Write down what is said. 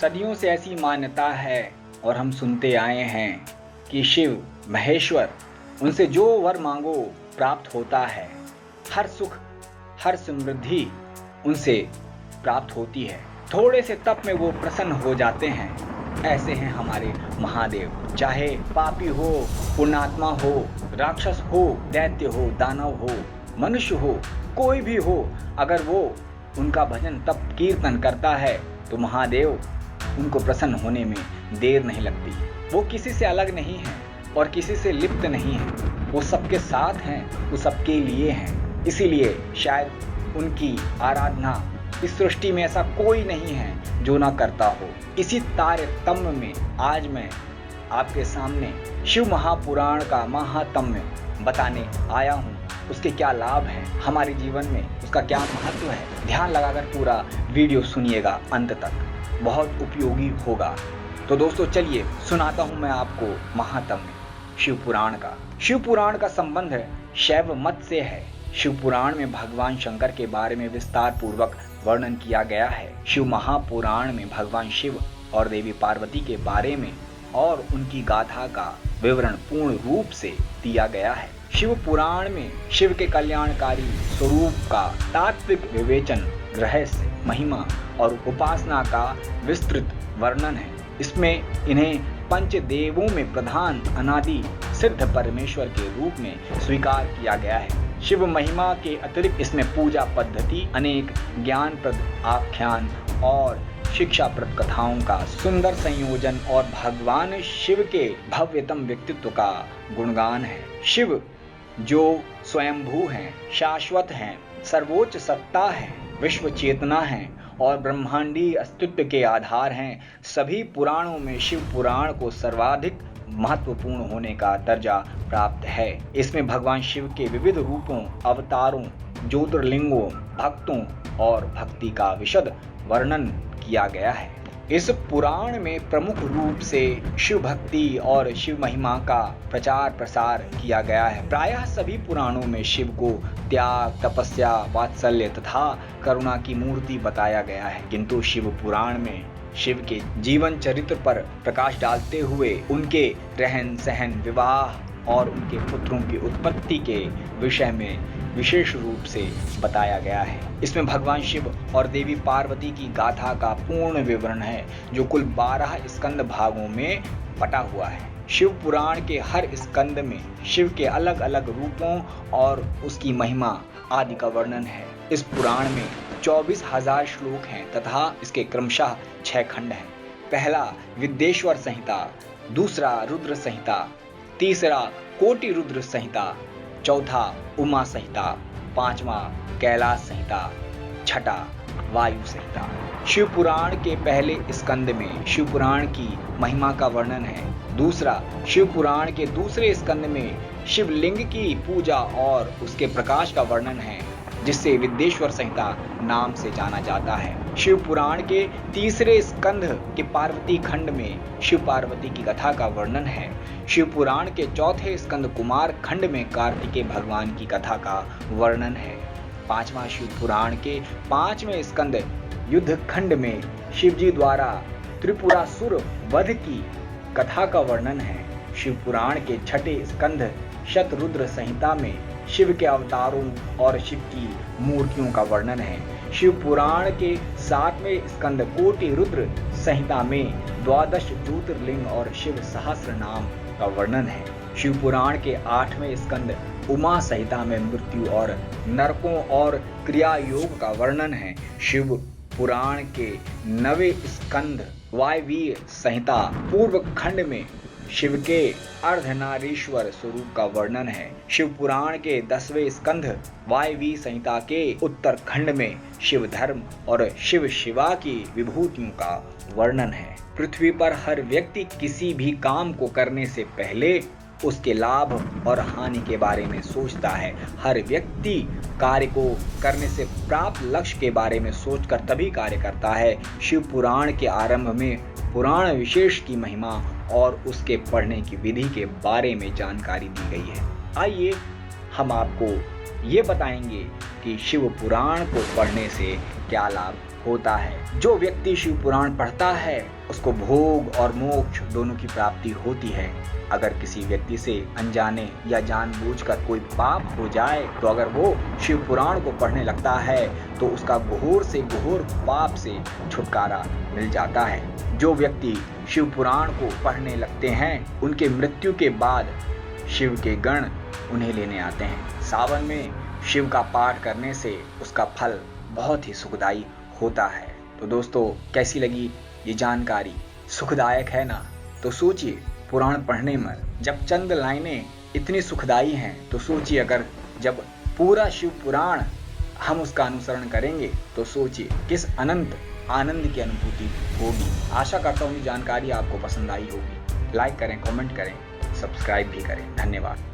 सदियों से ऐसी मान्यता है और हम सुनते आए हैं कि शिव महेश्वर, उनसे जो वर मांगो प्राप्त होता है। हर सुख हर समृद्धि उनसे प्राप्त होती है। थोड़े से तप में वो प्रसन्न हो जाते हैं। ऐसे हैं हमारे महादेव। चाहे पापी हो, पुण्यात्मा हो, राक्षस हो, दैत्य हो, दानव हो, मनुष्य हो, कोई भी हो, अगर वो उनका भजन तप कीर्तन करता है तो महादेव उनको प्रसन्न होने में देर नहीं लगती। वो किसी से अलग नहीं है और किसी से लिप्त नहीं है। वो सबके साथ हैं, वो सबके लिए हैं। इसीलिए शायद उनकी आराधना इस सृष्टि में ऐसा कोई नहीं है जो ना करता हो। इसी तारतम्य में आज मैं आपके सामने शिव महापुराण का महात्म्य बताने आया हूँ। उसके क्या लाभ हैं हमारे जीवन में, उसका क्या महत्व है। ध्यान लगाकर पूरा वीडियो सुनिएगा अंत तक, बहुत उपयोगी होगा। तो दोस्तों चलिए सुनाता हूँ मैं आपको महात्म्य शिव पुराण का। शिव पुराण का संबंध शैव मत से है। शिव पुराण में भगवान शंकर के बारे में विस्तार पूर्वक वर्णन किया गया है। शिव महापुराण में भगवान शिव और देवी पार्वती के बारे में और उनकी गाथा का विवरण पूर्ण रूप से दिया गया है। शिव पुराण में शिव के कल्याणकारी स्वरूप का तात्विक विवेचन, रहस्य, महिमा और उपासना का विस्तृत वर्णन है। इसमें इन्हें पंचदेवों में प्रधान अनादि सिद्ध परमेश्वर के रूप में स्वीकार किया गया है। शिव महिमा के अतिरिक्त इसमें पूजा पद्धति, अनेक ज्ञानप्रद आख्यान और शिक्षाप्रद कथाओं का सुंदर संयोजन और भगवान शिव के भव्यतम व्यक्तित्व का गुणगान है। शिव जो स्वयंभू हैं, शाश्वत हैं, सर्वोच्च सत्ता है, विश्व चेतना है और ब्रह्मांडीय अस्तित्व के आधार हैं। सभी पुराणों में शिव पुराण को सर्वाधिक महत्वपूर्ण होने का दर्जा प्राप्त है। इसमें भगवान शिव के विविध रूपों, अवतारों, ज्योतिर्लिंगों, भक्तों और भक्ति का विशद वर्णन किया गया है। इस पुराण में प्रमुख रूप से शिव भक्ति और शिव महिमा का प्रचार प्रसार किया गया है। प्रायः सभी पुराणों में शिव को त्याग, तपस्या, वात्सल्य तथा करुणा की मूर्ति बताया गया है, किंतु शिव पुराण में शिव के जीवन चरित्र पर प्रकाश डालते हुए उनके रहन सहन, विवाह और उनके पुत्रों की उत्पत्ति के विषय में विशेष रूप से बताया गया है। इसमें भगवान शिव और देवी पार्वती की गाथा का पूर्ण विवरण है, जो कुल 12 स्कंद भागों में बटा हुआ है। शिव पुराण के हर स्कंद में शिव के अलग अलग रूपों और उसकी महिमा आदि का वर्णन है। इस पुराण में 24,000 श्लोक हैं तथा इसके क्रमशः 6 खंड हैं। पहला विद्येश्वर संहिता, दूसरा रुद्र संहिता, तीसरा कोटि रुद्र संहिता, चौथा उमा संहिता, पांचवा कैलाश संहिता, छठा वायु संहिता। शिव पुराण के पहले स्कंद में शिव पुराण की महिमा का वर्णन है। दूसरा शिव पुराण के दूसरे स्कंद में शिवलिंग की पूजा और उसके प्रकाश का वर्णन है, जिससे विद्येश्वर संहिता नाम से जाना जाता है। शिव पुराण के तीसरे स्कंध के पार्वती खंड में शिव पार्वती की कथा का वर्णन है। शिव पुराण के चौथे स्कंद कुमार खंड में कार्तिकेय भगवान की कथा का वर्णन है। पांचवा शिव पुराण के 5वें स्कंद युद्ध खंड में शिवजी द्वारा त्रिपुरासुर वध की कथा का वर्णन है। शिव पुराण के छठे स्कंद शतरुद्र संहिता में शिव के अवतारों और शिव की मूर्तियों का वर्णन है। शिव पुराण के 7वें स्कंद कोटि रुद्र संहिता में 12 ज्योतिर्लिंग और शिव सहस्र नाम का वर्णन है। शिव पुराण के 8वें स्कंद उमा संहिता में मृत्यु और नरकों और क्रिया योग का वर्णन है। शिव पुराण के 9वें स्कंद वायवीय संहिता पूर्व खंड में शिव के अर्धनारीश्वर स्वरूप का वर्णन है। शिव पुराण के 10वें स्कंध वायवी संहिता के उत्तर खंड में शिव धर्म और शिव शिवा की विभूतियों का वर्णन है। पृथ्वी पर हर व्यक्ति किसी भी काम को करने से पहले उसके लाभ और हानि के बारे में सोचता है। हर व्यक्ति कार्य को करने से प्राप्त लक्ष्य के बारे में सोचकर तभी कार्य करता है। शिव पुराण के आरंभ में पुराण विशेष की महिमा और उसके पढ़ने की विधि के बारे में जानकारी दी गई है। आइए हम आपको ये बताएंगे कि शिव पुराण को पढ़ने से क्या लाभ होता है। जो व्यक्ति शिव पुराण पढ़ता है उसको भोग और मोक्ष दोनों की प्राप्ति होती है। अगर किसी व्यक्ति से अनजाने या जानबूझकर कोई पाप हो जाए तो अगर वो शिव पुराण को पढ़ने लगता है तो उसका घोर से घोर पाप से छुटकारा मिल जाता है। जो व्यक्ति शिव पुराण को पढ़ने लगते हैं उनके मृत्यु के बाद शिव के गण उन्हें लेने आते हैं। सावन में शिव का पाठ करने से उसका फल बहुत ही सुखदायी होता है। तो दोस्तों, कैसी लगी ये जानकारी? सुखदायक है ना? तो सोचिए, पुराण पढ़ने में जब चंद लाइनें इतनी सुखदायी हैं तो सोचिए अगर जब पूरा शिव पुराण हम उसका अनुसरण करेंगे तो सोचिए किस अनंत आनंद की अनुभूति होगी। आशा करता हूँ ये जानकारी आपको पसंद आई होगी। लाइक करें, कमेंट करें, सब्सक्राइब भी करें। धन्यवाद।